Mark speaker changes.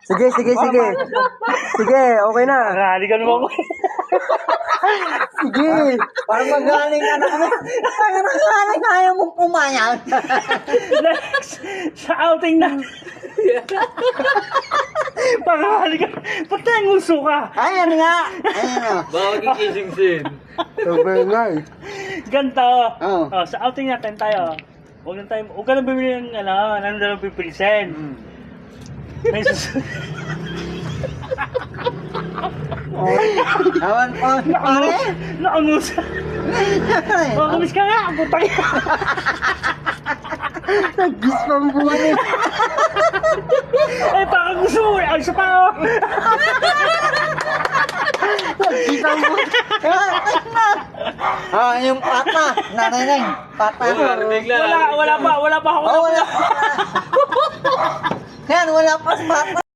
Speaker 1: Sige, sige, sige. Sige, okay na.
Speaker 2: Halikan mo ako.
Speaker 1: Sige.
Speaker 3: Parang magaling ka na kami. Parang magaling na ayaw mong pumayag.
Speaker 2: Sa outing na. Halikan. Ba't tayong nguso ka?
Speaker 3: Ayan nga. Ayan o.
Speaker 4: Bawal kikising sin.
Speaker 1: Sabay nga eh.
Speaker 2: Ganito.
Speaker 3: Oo.
Speaker 2: Oh, sa outing natin tayo. Huwag ka nang bibili ng dalang pipilisin. May susunod.
Speaker 3: Awan po. Pare.
Speaker 2: Nakangusa. Makamis ka nga. Putang ina.
Speaker 1: Nag-gis pang buwan eh.
Speaker 2: Eh, baka gusto mo. Ay, isa pa oh.
Speaker 1: Nag-gis ang buwan.
Speaker 3: Ah, yung pata. Narinig. Pata.
Speaker 2: Wala pa ako.
Speaker 3: Oh, wala pa. Yan, wala pa pata.